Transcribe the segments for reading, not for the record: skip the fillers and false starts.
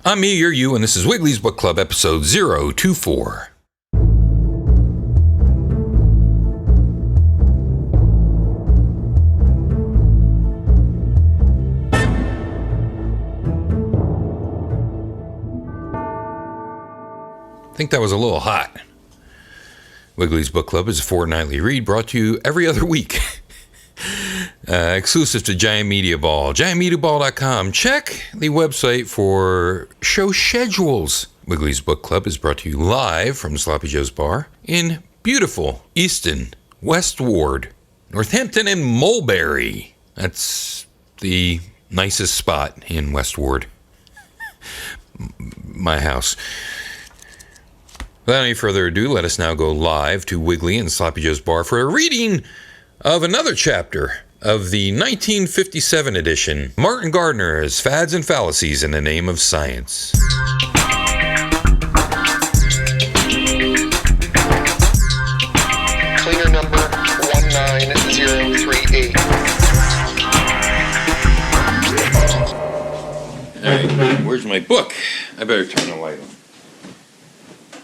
I'm me, you're you, and this is Wiggly's Book Club, episode 024. I think that was a little hot. Wiggly's Book Club is a fortnightly read brought to you every other week. Exclusive to Giant Media Ball. GiantMediaBall.com. Check the website for show schedules. Wiggly's Book Club is brought to you live from Sloppy Joe's Bar in beautiful Easton, West Ward, Northampton, and Mulberry. That's the nicest spot in West Ward. My house. Without any further ado, let us now go live to Wiggly and Sloppy Joe's Bar for a reading of another chapter of the 1957 edition, Martin Gardner's Fads and Fallacies in the Name of Science. Cleaner number 19038. Alright, where's my book? I better turn the light on.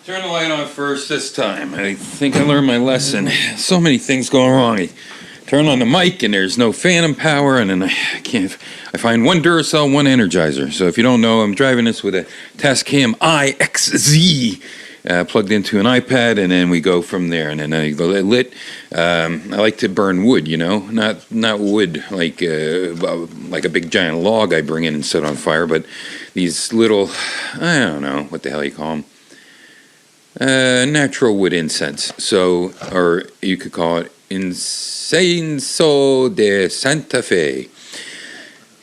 Turn the light on first this time. I think I learned my lesson. So many things going wrong. I turn on the mic and there's no phantom power, and then I find one Duracell, one Energizer. So if you don't know, I'm driving this with a Tascam IXZ plugged into an iPad, and then we go from there. And then I go lit. I like to burn wood, not wood like a big giant log I bring in and set on fire, but these little, I don't know what the hell you call them. Natural wood incense. So, or you could call it Incienso de Santa Fe.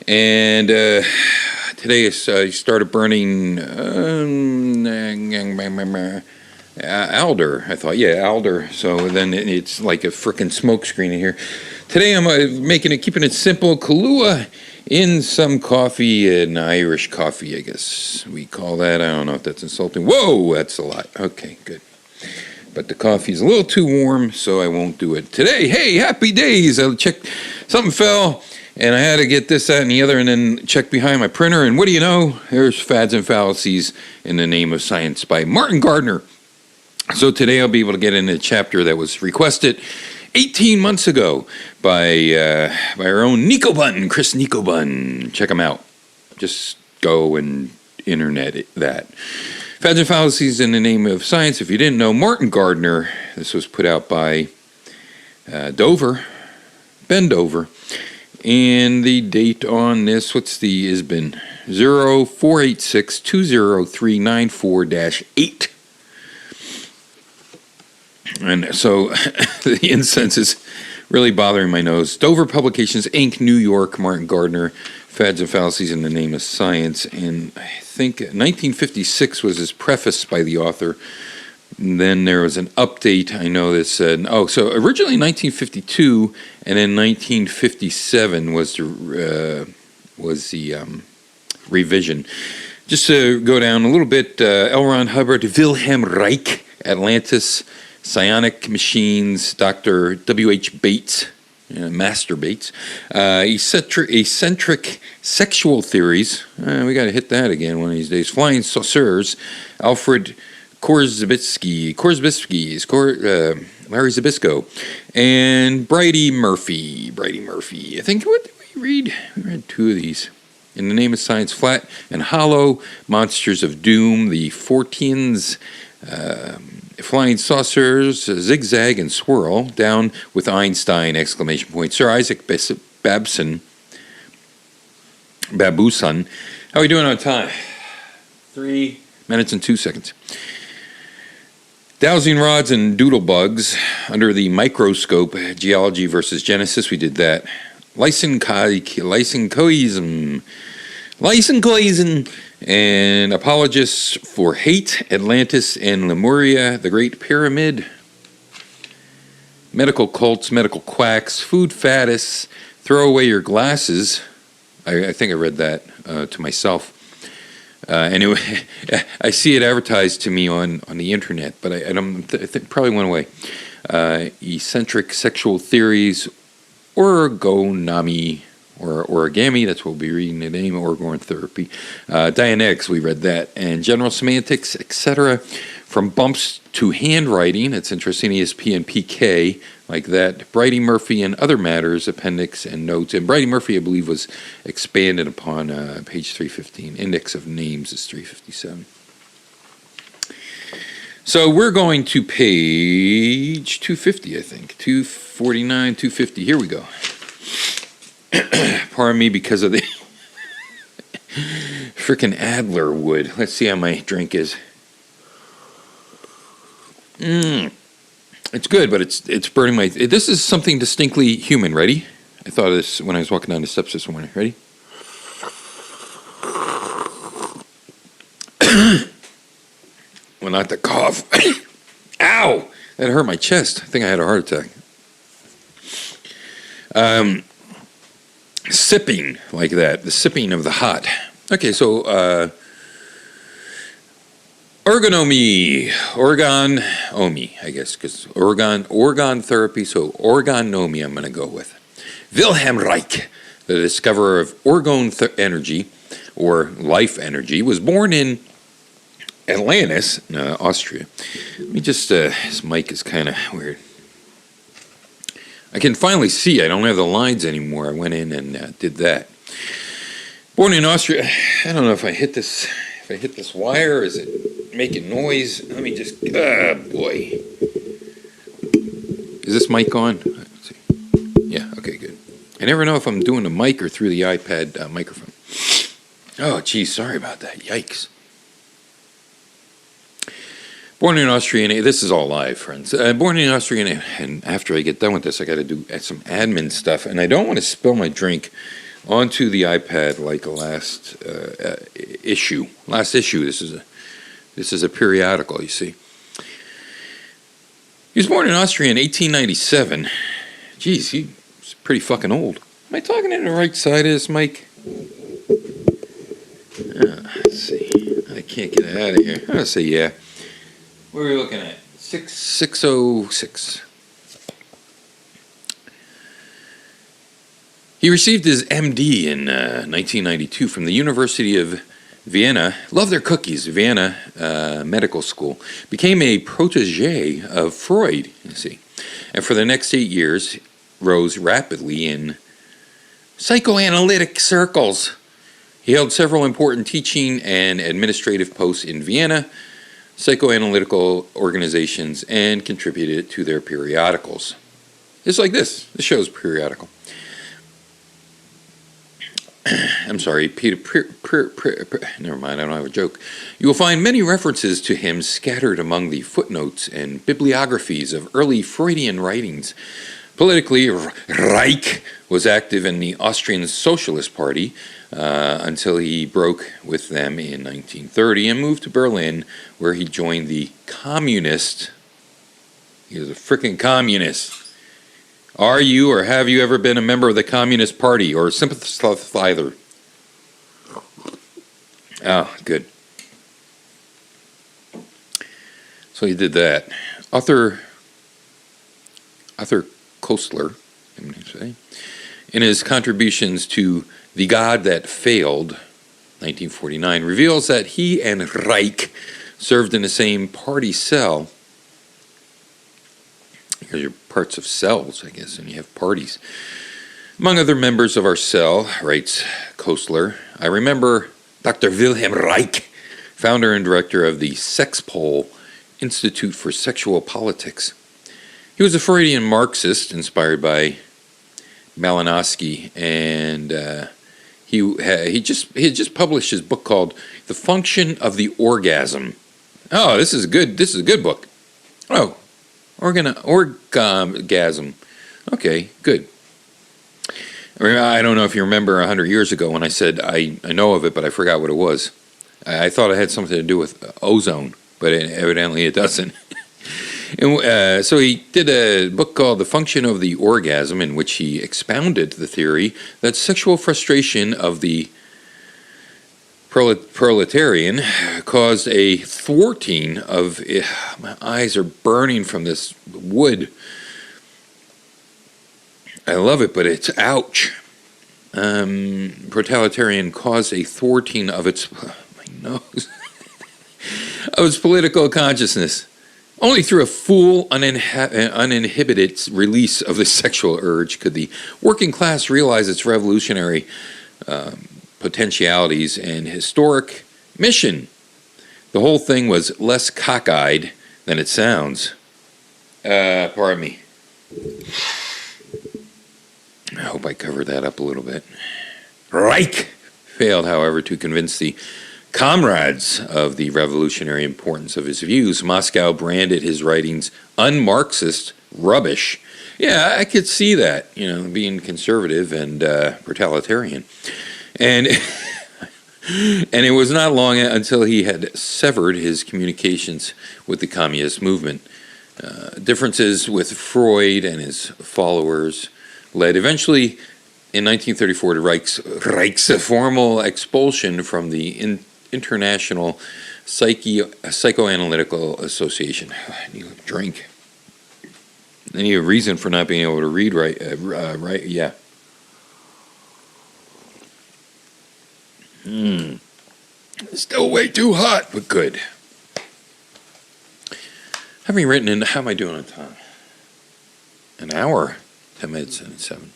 And today I started burning alder. I thought, alder. So then it's like a frickin' smoke screen in here. Today I'm keeping it simple. Kahlua in some coffee, an Irish coffee, I guess we call that. I don't know if that's insulting. Whoa, that's a lot. Okay, good. But the coffee's a little too warm, so I won't do it today. Hey, happy days. I checked, something fell, and I had to get this, that, and the other, and then check behind my printer, and what do you know? There's Fads and Fallacies in the Name of Science by Martin Gardner. So today I'll be able to get into a chapter that was requested 18 months ago by our own Nico Bun, Chris Nico Bun. Check him out. Just go and internet that. Fads and Fallacies in the Name of Science. If you didn't know, Martin Gardner. This was put out by Ben Dover. And the date on this, what's the ISBN? 0486-20394-8. And so the incense is really bothering my nose. Dover Publications, Inc., New York, Martin Gardner, Fads and Fallacies in the Name of Science. And I think 1956 was his preface by the author. And then there was an update, I know, that said, so originally 1952, and then 1957 was the revision. Just to go down a little bit, L. Ron Hubbard, Wilhelm Reich, Atlantis, Psionic Machines, Dr. W.H. Bates, Master Bates, eccentric sexual theories, we got to hit that again one of these days, Flying Saucers, Alfred Korzybski, Larry Zabisco, and Bridie Murphy. I think, what did we read? We read two of these. In the Name of Science, Flat and Hollow, Monsters of Doom, the Forteans, Flying Saucers, Zigzag and Swirl, Down with Einstein, ! Sir Isaac Babson. How are we doing on time? 3 minutes and 2 seconds. Dowsing Rods and Doodlebugs, Under the Microscope, Geology versus Genesis, we did that. Lysenkoism, and Apologists for Hate, Atlantis and Lemuria, The Great Pyramid, Medical Cults, Medical Quacks, Food Faddists, Throw Away Your Glasses. I think I read that to myself. Anyway, I see it advertised to me on the internet, but I think probably went away. Eccentric Sexual Theories, Orgonomy, or origami, that's what we'll be reading today, orgone therapy. Dianetics, we read that. And general semantics, etc. From bumps to handwriting, that's interesting, ESP and PK, like that. Brighty Murphy and other matters, appendix and notes. And Brighty Murphy, I believe, was expanded upon page 315. Index of names is 357. So we're going to page 250, I think. 249, 250. Here we go. Pardon me because of the frickin' Adler wood. Let's see how my drink is. It's good, but it's burning my... This is something distinctly human. Ready? I thought of this when I was walking down the steps this morning. Ready? Well, not the cough. Ow! That hurt my chest. I think I had a heart attack. Sipping, like that. The sipping of the hot. Okay, so... Orgonomy, I guess, because organ therapy, so orgonomy I'm going to go with. Wilhelm Reich, the discoverer of orgone energy, or life energy, was born in Atlantis, Austria. Let me just, this mic is kind of weird. I can finally see, I don't have the lines anymore. I went in and did that. Born in Austria, I don't know if I hit this wire, is it making noise? Let me just, boy. Is this mic on? Let's see. Yeah, okay, good. I never know if I'm doing the mic or through the iPad microphone. Oh, geez, sorry about that. Yikes. Born in Austria, this is all live, friends. Born in Austria, and after I get done with this, I got to do some admin stuff, and I don't want to spill my drink onto the iPad like the last issue. Last issue. This is a periodical. You see. He was born in Austria in 1897. Geez, he's pretty fucking old. Am I talking to the right side of this mic? Let's see. I can't get it out of here. I'll say yeah. What are we looking at? 606. He received his MD in 1992 from the University of Vienna. Love their cookies. Vienna Medical School. Became a protege of Freud, you see. And for the next 8 years, rose rapidly in psychoanalytic circles. He held several important teaching and administrative posts in Vienna, psychoanalytical organizations, and contributed to their periodicals. It's like this. This show's periodical. I'm sorry, never mind, I don't have a joke. You will find many references to him scattered among the footnotes and bibliographies of early Freudian writings. Politically, Reich was active in the Austrian Socialist Party until he broke with them in 1930 and moved to Berlin, where he joined the Communist. He was a freaking communist. Are you or have you ever been a member of the Communist Party or sympathizer? Oh, good. So he did that. Arthur Koestler, in his contributions to The God That Failed, 1949, reveals that he and Reich served in the same party cell. Here's your parts of cells, I guess, and you have parties. Among other members of our cell, writes Koestler, I remember Dr. Wilhelm Reich, founder and director of the Sexpol Institute for Sexual Politics. He was a Freudian Marxist inspired by Malinowski, and he had just published his book called The Function of the Orgasm. Oh, this is good. This is a good book. Oh, orgasm. Okay, good. I don't know if you remember 100 years ago when I said I know of it, but I forgot what it was. I thought it had something to do with ozone, but evidently it doesn't. And, so he did a book called The Function of the Orgasm, in which he expounded the theory that sexual frustration of the proletarian caused a thwarting of... my eyes are burning from this wood. I love it, but it's ouch. Proletarian caused a thwarting of its my nose of its political consciousness. Only through a full, uninhibited release of the sexual urge could the working class realize its revolutionary potentialities and historic mission. The whole thing was less cockeyed than it sounds. Pardon me. I hope I covered that up a little bit. Reich failed, however, to convince the comrades of the revolutionary importance of his views. Moscow branded his writings un-Marxist rubbish. Yeah, I could see that, being conservative and proletarian. And and it was not long until he had severed his communications with the communist movement. Differences with Freud and his followers led eventually in 1934 to Reich's formal expulsion from the International Psychoanalytical Association. I need a drink. I need a reason for not being able to read right. Yeah. Still way too hot, but good. Having written in, how am I doing on time? An hour, 10 minutes and 7.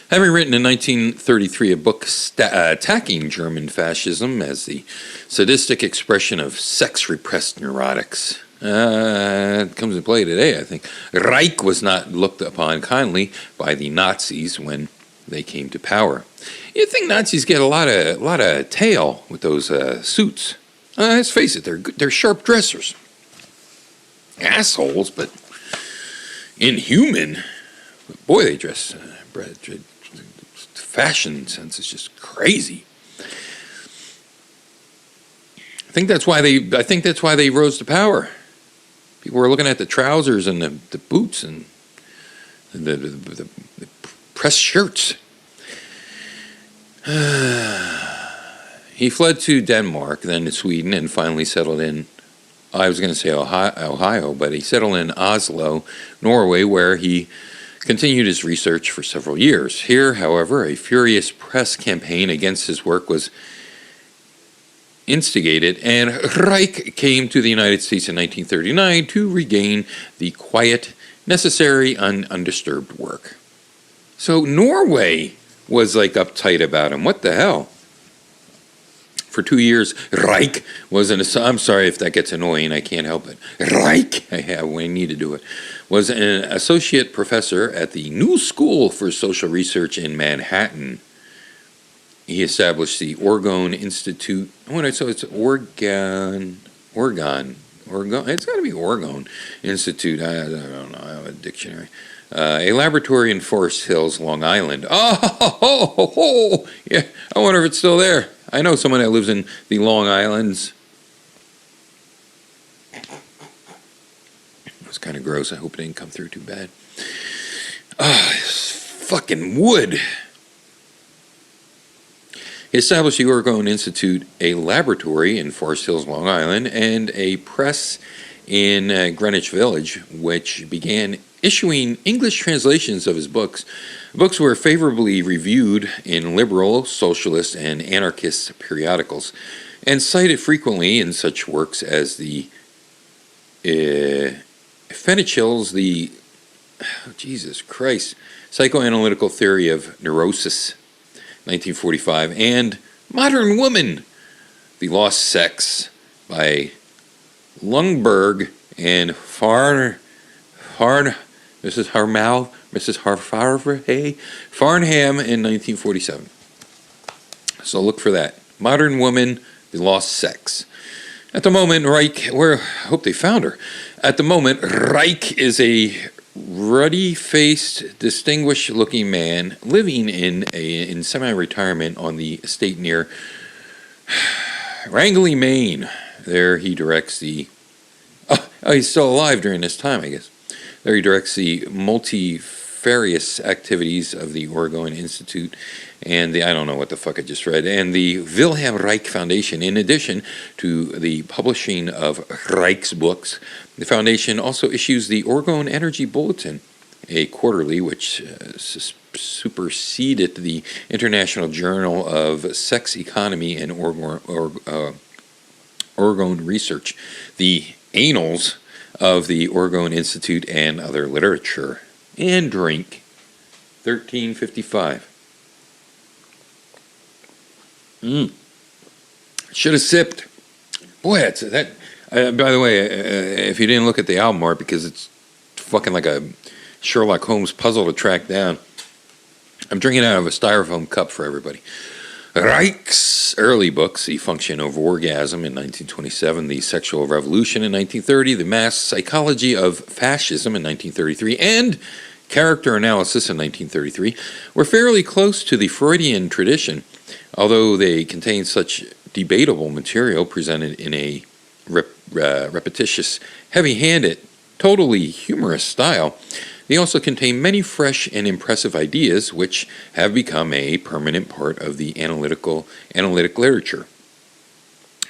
Having written in 1933 a book attacking German fascism as the sadistic expression of sex-repressed neurotics. It comes into play today, I think. Reich was not looked upon kindly by the Nazis when they came to power. You'd think Nazis get a lot of tail with those suits. Let's face it, they're sharp dressers. Assholes, but inhuman. Boy, they dress. Fashion sense is just crazy. I think that's why they rose to power. People were looking at the trousers and the boots and the pressed shirts. He fled to Denmark, then to Sweden, and finally settled in, I was going to say Ohio, but he settled in Oslo, Norway, where he continued his research for several years. Here, however, a furious press campaign against his work was instigated, and Reich came to the United States in 1939 to regain the quiet, necessary, undisturbed work. So Norway was uptight about him. What the hell? For 2 years, Reich was I'm sorry if that gets annoying, I can't help it. Reich, I need to do it, was an associate professor at the New School for Social Research in Manhattan. He established the Orgonomy Institute. So it's Oregon. It's got to be Oregon Institute. I don't know. I have a dictionary. A laboratory in Forest Hills, Long Island. Yeah. I wonder if it's still there. I know someone that lives in the Long Islands. It was kind of gross. I hope it didn't come through too bad. This fucking wood. He established the Orgonomy Institute, a laboratory in Forest Hills, Long Island, and a press in Greenwich Village, which began issuing English translations of his books. Books were favorably reviewed in liberal, socialist, and anarchist periodicals, and cited frequently in such works as the Fenichil's Jesus Christ, Psychoanalytical Theory of Neurosis, 1945, and Modern Woman, The Lost Sex, by Lundberg and Mrs. Farnham in 1947. So look for that. Modern Woman, The Lost Sex. At the moment, Reich, I hope they found her. At the moment, Reich is a ruddy-faced, distinguished-looking man living in semi-retirement on the estate near Rangeley, Maine. There he directs the... Oh, he's still alive during this time, I guess. There he directs the multifarious activities of the Orgonomy Institute and I don't know what the fuck I just read, and the Wilhelm Reich Foundation. In addition to the publishing of Reich's books, the foundation also issues the Orgone Energy Bulletin, a quarterly which superseded the International Journal of Sex Economy and Orgone Research, the Annals of the Orgone Institute, and other literature. And drink. 1355. Should have sipped. Boy, that's that. By the way, if you didn't look at the album art, because it's fucking like a Sherlock Holmes puzzle to track down, I'm drinking out of a styrofoam cup for everybody. Reich's early books, The Function of Orgasm in 1927, The Sexual Revolution in 1930, The Mass Psychology of Fascism in 1933, and Character Analysis in 1933, were fairly close to the Freudian tradition, although they contain such debatable material presented in a repetitious, heavy-handed, totally humorous style. They also contain many fresh and impressive ideas which have become a permanent part of the analytic literature.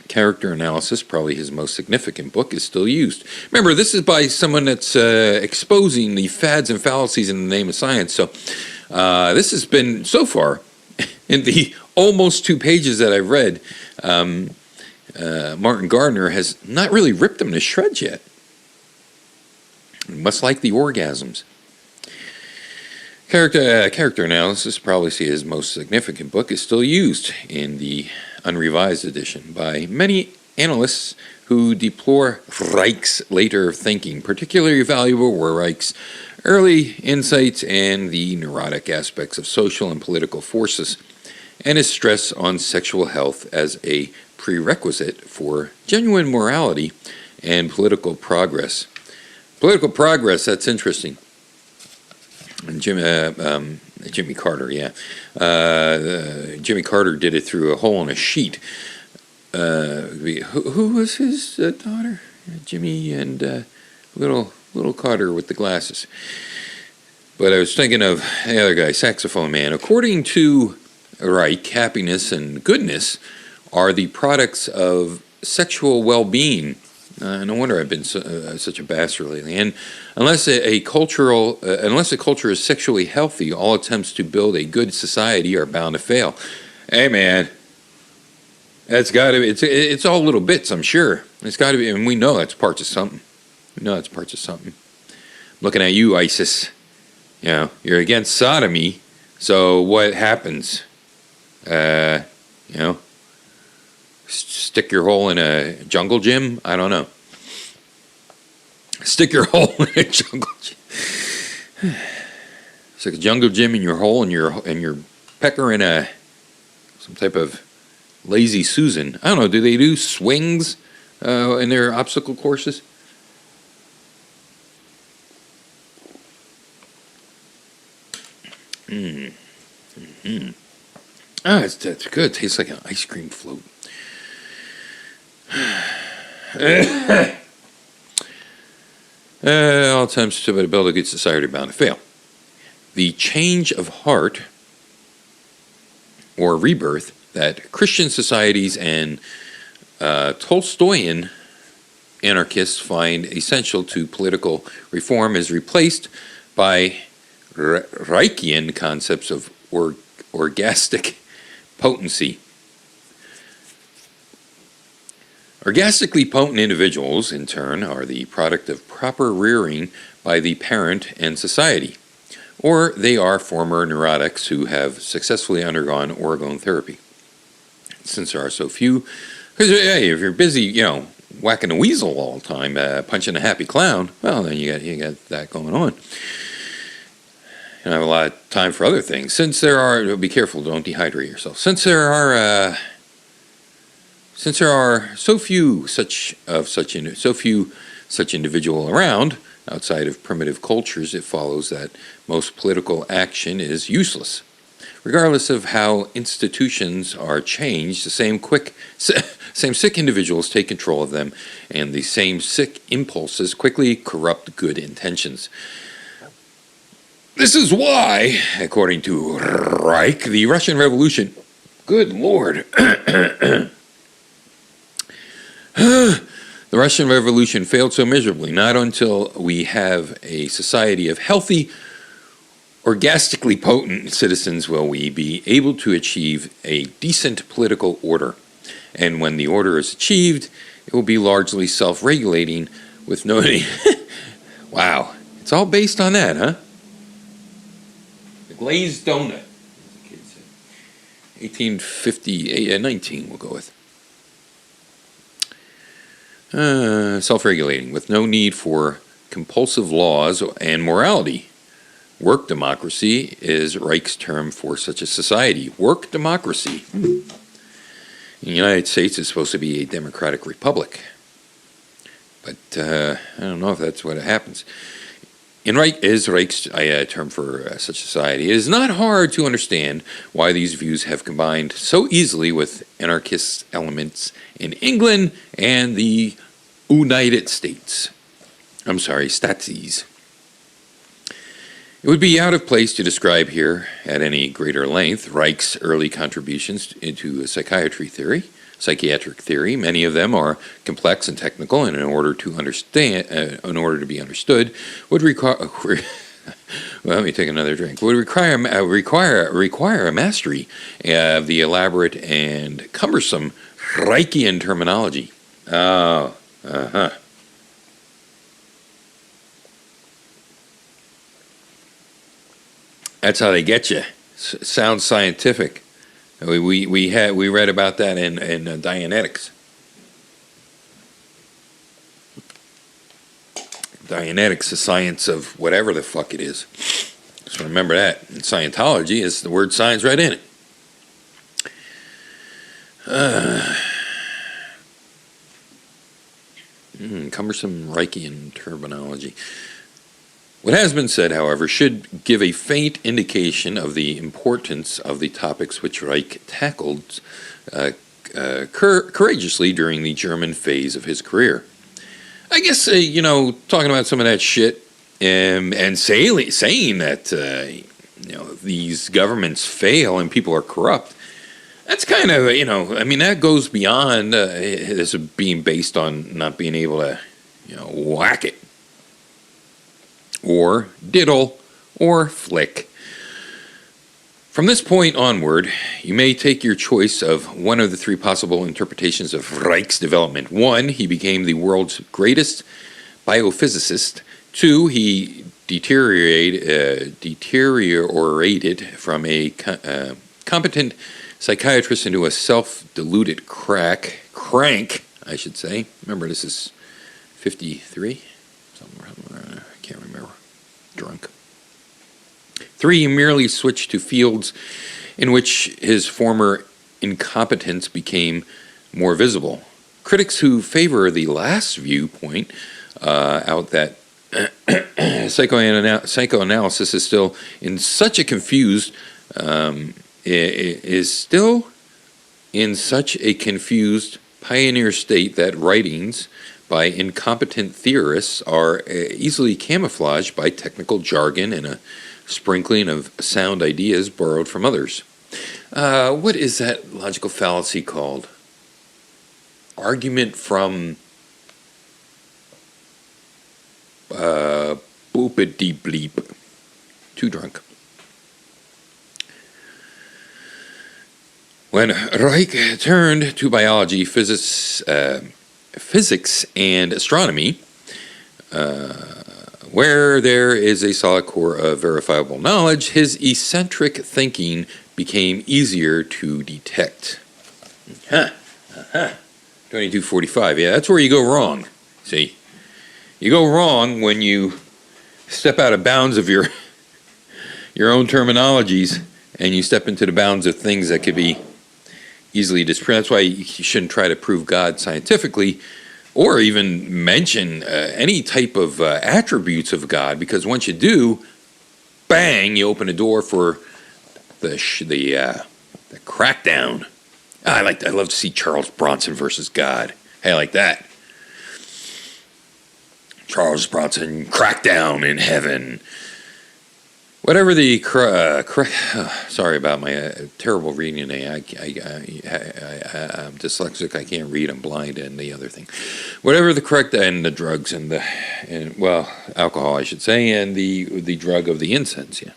Character Analysis, probably his most significant book, is still used. Remember, this is by someone that's exposing the fads and fallacies in the name of science. So this has been, so far, in the almost 2 pages that I've read, Martin Gardner has not really ripped them to shreds yet. Much like the orgasms. Character Analysis, probably his most significant book, is still used in the unrevised edition by many analysts who deplore Reich's later thinking. Particularly valuable were Reich's early insights and the neurotic aspects of social and political forces, and his stress on sexual health as a prerequisite for genuine morality and political progress. Political progress, that's interesting. And Jimmy Carter, yeah. Jimmy Carter did it through a hole in a sheet. Who was his daughter? Jimmy and little Carter with the glasses. But I was thinking of the other guy, Saxophone Man. According to Reich, happiness and goodness are the products of sexual well-being. No wonder I've been such a bastard lately. And unless a culture is sexually healthy, all attempts to build a good society are bound to fail. Hey, man, that's got to be. It's all little bits, I'm sure. It's got to be, and we know that's parts of something. We know it's parts of something. Looking at you, ISIS. You know, you're against sodomy, so what happens? Stick your hole in a jungle gym? I don't know. Stick your hole in a jungle gym. Stick a jungle gym in your hole and your pecker in some type of lazy Susan. I don't know. Do they do swings in their obstacle courses? That's good. It tastes like an ice cream float. All attempts to build a good society are bound to fail. The change of heart, or rebirth, that Christian societies and Tolstoyan anarchists find essential to political reform is replaced by Reichian concepts of orgastic potency. Orgastically potent individuals, in turn, are the product of proper rearing by the parent and society, or they are former neurotics who have successfully undergone orgone therapy. Since there are so few, because hey, if you're busy, whacking a weasel all the time, punching a happy clown, well, then you got that going on. You don't have a lot of time for other things. Since there are, be careful, don't dehydrate yourself. Since there are so few such individual around outside of primitive cultures, it follows that most political action is useless. Regardless of how institutions are changed, the same sick individuals take control of them, and the same sick impulses quickly corrupt good intentions. This is why, according to Reich, the Russian Revolution, good Lord, the The Russian Revolution failed so miserably. Not until we have a society of healthy, orgastically potent citizens will we be able to achieve a decent political order. And when the order is achieved, it will be largely self-regulating with no need. Wow. It's all based on that, huh? The glazed donut, as the kid said. 1850, 19 we'll go with. Self-regulating with no need for compulsive laws and morality. Work democracy is Reich's term for such a society. Work democracy. The United States is supposed to be a democratic republic. But I don't know if that's what happens. In Reich's term for such a society, it is not hard to understand why these views have combined so easily with anarchist elements in England and the United States. States. It would be out of place to describe here at any greater length Reich's early contributions into psychiatric theory. Many of them are complex and technical, and in order to be understood, would require. Well, let me take another drink. Would require a mastery of the elaborate and cumbersome Reichian terminology. Oh, That's how they get you. Sounds scientific. We read about that in Dianetics. Dianetics, the science of whatever the fuck it is. So remember that. And Scientology is the word science right in it. Cumbersome Reichian terminology. What has been said, however, should give a faint indication of the importance of the topics which Reich tackled courageously during the German phase of his career. I guess, talking about some of that shit and saying that, these governments fail and people are corrupt, that's kind of, that goes beyond this being based on not being able to, whack it. Or diddle, or flick. From this point onward, you may take your choice of one of the three possible interpretations of Reich's development. 1, he became the world's greatest biophysicist. 2, he deteriorated from a competent psychiatrist into a self-deluded crank, I should say. Remember, this is 53? I can't remember. Drunk. 3, he merely switched to fields in which his former incompetence became more visible. Critics who favor the last viewpoint out that psychoanalysis is still in such a confused pioneer state that writings by incompetent theorists are easily camouflaged by technical jargon and a sprinkling of sound ideas borrowed from others. What is that logical fallacy called? Argument from boopity bleep. Too drunk. When Reich turned to biology, physics and astronomy, where there is a solid core of verifiable knowledge, his eccentric thinking became easier to detect. 2245, yeah, that's where you go wrong. See, you go wrong when you step out of bounds of your own terminologies and you step into the bounds of things that could be easily disproved. That's why you shouldn't try to prove God scientifically or even mention any type of attributes of God, because once you do, bang, you open a door for the crackdown. I love to see Charles Bronson versus God. Hey, I like that. Charles Bronson, crackdown in heaven. Whatever the sorry about my terrible reading today. I'm dyslexic. I can't read. I'm blind, and the other thing. Whatever the correct and the drugs and alcohol, I should say, and the drug of the incense. Yeah.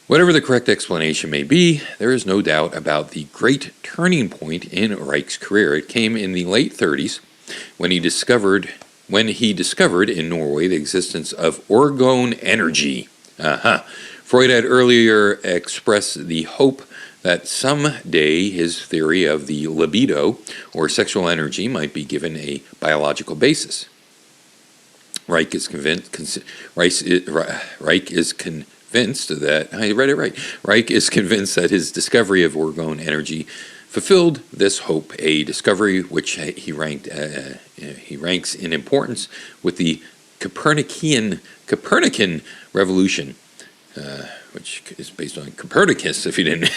Whatever the correct explanation may be, there is no doubt about the great turning point in Reich's career. It came in the late 30s when he discovered in Norway the existence of orgone energy. Freud had earlier expressed the hope that someday his theory of the libido, or sexual energy, might be given a biological basis. Reich is convinced that I read it right. Reich is convinced that his discovery of orgone energy fulfilled this hope, a discovery which he ranks in importance with the Copernican revolution, which is based on Copernicus. If you didn't,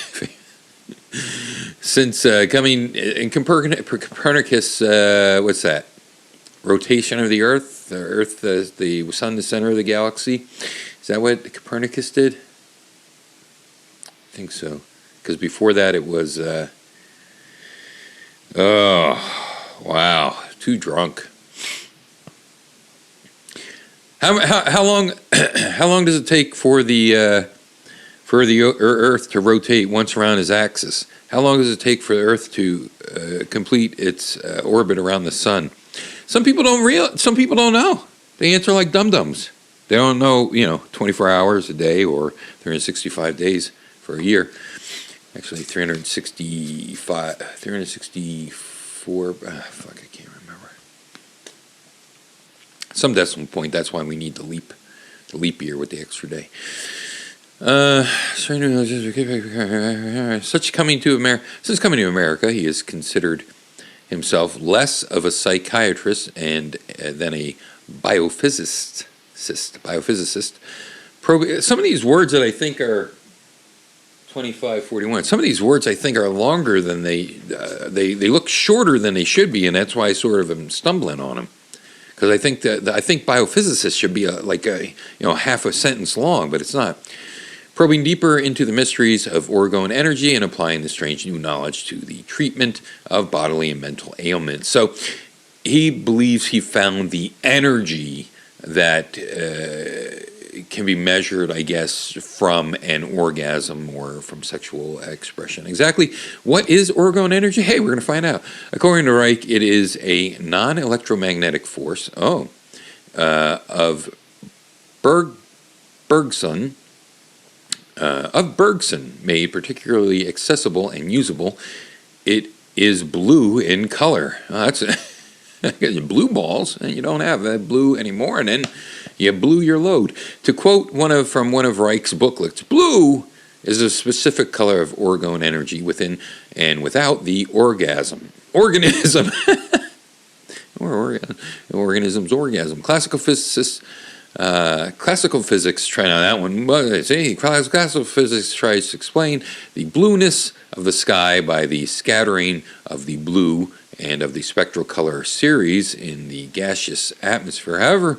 since coming in Copernicus, what's that? Rotation of the Earth, the Sun, the center of the galaxy. Is that what Copernicus did? I think so. Because before that, it was. Oh, wow! Too drunk. How long does it take for the Earth to rotate once around its axis? How long does it take for the Earth to complete its orbit around the Sun? Some people don't know. They answer like dum-dums. They don't know, 24 hours a day or 365 days for a year. Actually, 364. I can't remember. Some decimal point. That's why we need the leap year with the extra day. Since coming to America, he has considered himself less of a psychiatrist and than a biophysicist. Some of these words that I think are 2541. Some of these words I think are longer than they look shorter than they should be, and that's why I sort of am stumbling on them. Because I think biophysicist should be half a sentence long, but it's not. Probing deeper into the mysteries of orgone energy and applying the strange new knowledge to the treatment of bodily and mental ailments. So he believes he found the energy that can be measured, I guess, from an orgasm or from sexual expression. Exactly what is orgone energy? Hey, we're going to find out. According to Reich, it is a non-electromagnetic force of Bergson, made particularly accessible and usable. It is blue in color. That's blue balls, and you don't have that blue anymore, and then you blew your load. To quote from one of Reich's booklets, blue is a specific color of orgone energy within and without the organism. Organism's orgasm. Classical physics, try now that one. Classical physics tries to explain the blueness of the sky by the scattering of the blue and of the spectral color series in the gaseous atmosphere. However,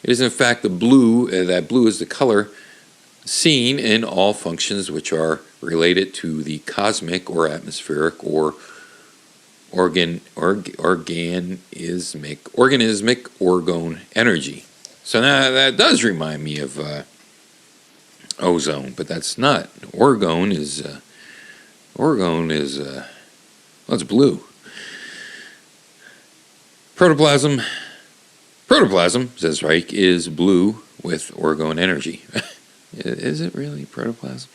it is in fact the blue, that blue is the color seen in all functions which are related to the cosmic or atmospheric or organismic orgone energy. So now that does remind me of ozone, but that's not. Orgone is it's blue. Protoplasm, says Reich, is blue with orgone energy. Is it really protoplasm?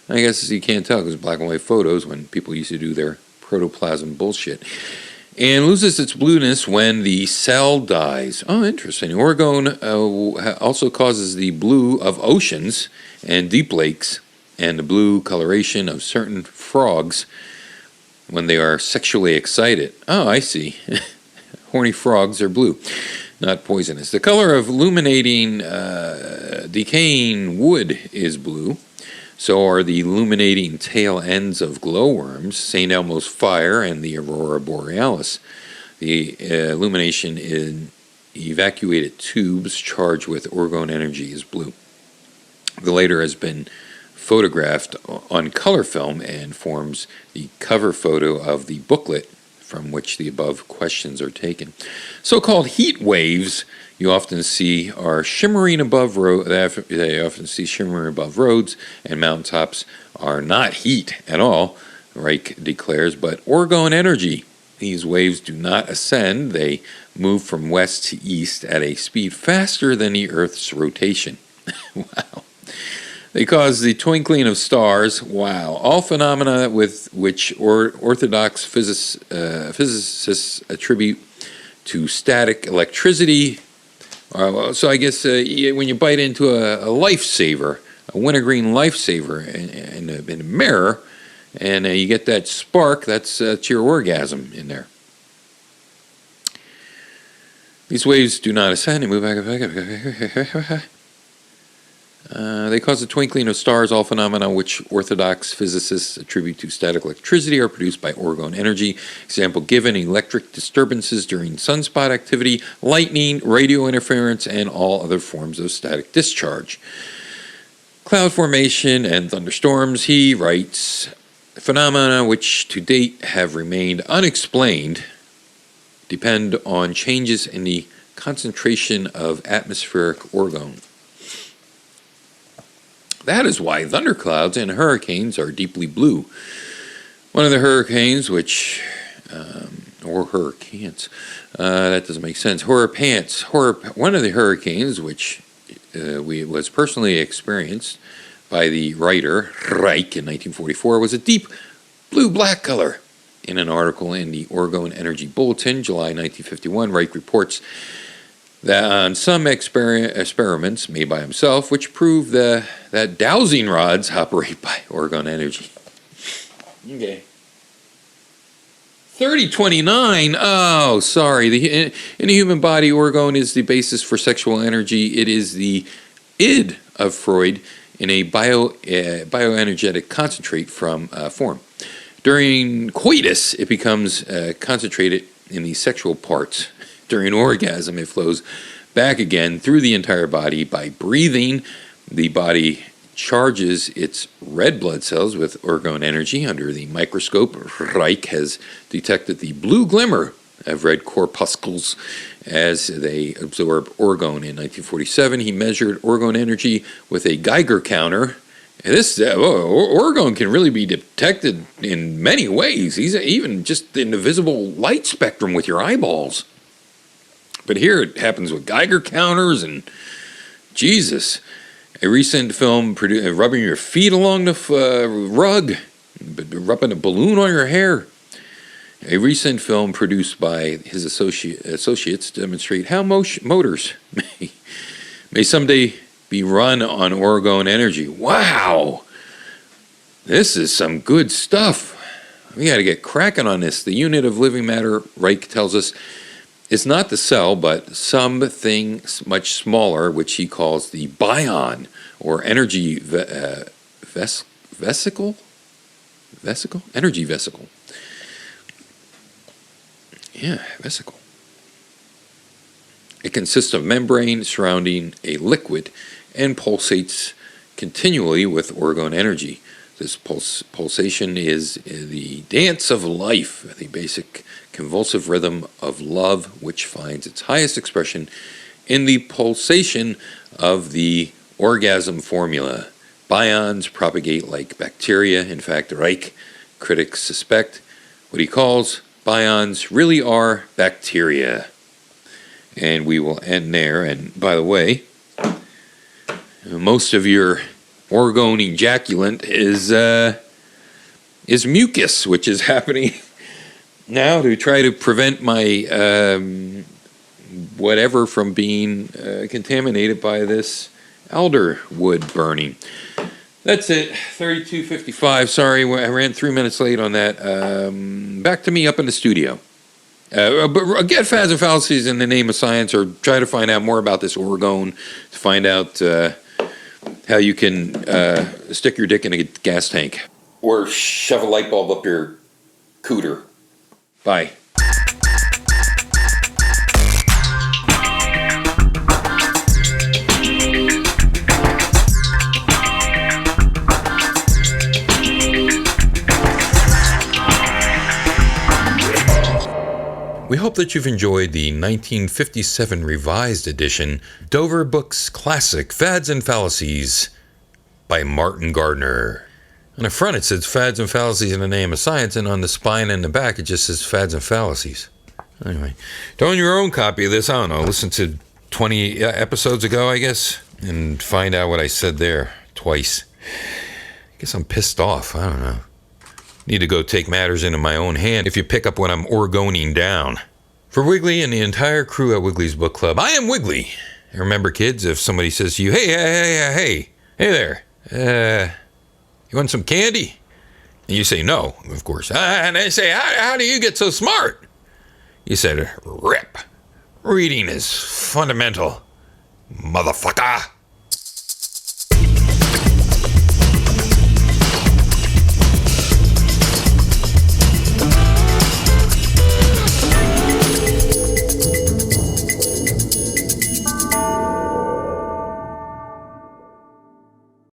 I guess you can't tell because black and white photos when people used to do their protoplasm bullshit. And loses its blueness when the cell dies. Oh, interesting. Orgone also causes the blue of oceans and deep lakes and the blue coloration of certain frogs when they are sexually excited. Oh, I see. Horny frogs are blue, not poisonous. The color of illuminating decaying wood is blue. So are the illuminating tail ends of glowworms, St. Elmo's fire, and the aurora borealis. The illumination in evacuated tubes charged with orgone energy is blue. The later has been photographed on color film and forms the cover photo of the booklet from which the above questions are taken. So-called heat waves you often see are shimmering above they often see shimmering above roads, and mountaintops are not heat at all, Reich declares, but orgone energy. These waves do not ascend, they move from west to east at a speed faster than the Earth's rotation. Wow. They cause the twinkling of stars. Wow. All phenomena with which orthodox physicists attribute to static electricity. So I guess when you bite into a lifesaver, a wintergreen lifesaver in a mirror, and you get that spark, that's your orgasm in there. These waves do not ascend and move back. They cause the twinkling of stars. All phenomena which orthodox physicists attribute to static electricity are produced by orgone energy. Example given: electric disturbances during sunspot activity, lightning, radio interference, and all other forms of static discharge. Cloud formation and thunderstorms, he writes, phenomena which to date have remained unexplained depend on changes in the concentration of atmospheric orgone. That is why thunderclouds and hurricanes are deeply blue. One of the hurricanes, that doesn't make sense. One of the hurricanes, which was personally experienced by the writer Reich in 1944, was a deep blue-black color. In an article in the Orgone Energy Bulletin, July 1951, Reich reports that on some experiments made by himself, which prove that dowsing rods operate by orgone energy. Okay. 3029. Oh, sorry. In the human body, orgone is the basis for sexual energy. It is the id of Freud in a bioenergetic concentrate form. During coitus, it becomes concentrated in the sexual parts. During orgasm, it flows back again through the entire body. By breathing, the body charges its red blood cells with orgone energy. Under the microscope, Reich has detected the blue glimmer of red corpuscles as they absorb orgone. In 1947, he measured orgone energy with a Geiger counter. And this orgone can really be detected in many ways, even just in the visible light spectrum with your eyeballs. But here it happens with Geiger counters and Jesus. A recent film rubbing your feet along the rug, rubbing a balloon on your hair. A recent film produced by his associates demonstrate how motors may someday be run on orgone energy. Wow! This is some good stuff. We got to get cracking on this. The unit of living matter, Reich tells us, is not the cell, but something much smaller, which he calls the bion, or energy vesicle? Energy vesicle. Yeah, vesicle. It consists of membrane surrounding a liquid and pulsates continually with orgone energy. This pulsation is the dance of life, the basic convulsive rhythm of love, which finds its highest expression in the pulsation of the orgasm formula. Bions propagate like bacteria. In fact, Reich critics suspect what he calls bions really are bacteria. And we will end there. And by the way, most of your orgone ejaculant is mucus, which is happening now to try to prevent my whatever from being contaminated by this elder wood burning. That's it. 32:55. Sorry, I ran 3 minutes late on that. Back to me up in the studio. But get Fads and Fallacies in the name of science, or try to find out more about this orgone, to find out how you can stick your dick in a gas tank. Or shove a light bulb up your cooter. Bye. that you've enjoyed the 1957 revised edition Dover Books Classic Fads and Fallacies by Martin Gardner. On the front it says Fads and Fallacies in the Name of Science, and on the spine and the back it just says Fads and Fallacies. Anyway, to own your own copy of this, I don't know, listen to 20 episodes ago, I guess, and find out what I said there twice. I guess I'm pissed off. I don't know. Need to go take matters into my own hand if you pick up what I'm orgoning down. For Wiggly and the entire crew at Wiggly's Book Club, I am Wiggly. And remember, kids, if somebody says to you, hey there, you want some candy? And you say no, of course. And they say, how do you get so smart? You said, rip. Reading is fundamental, motherfucker.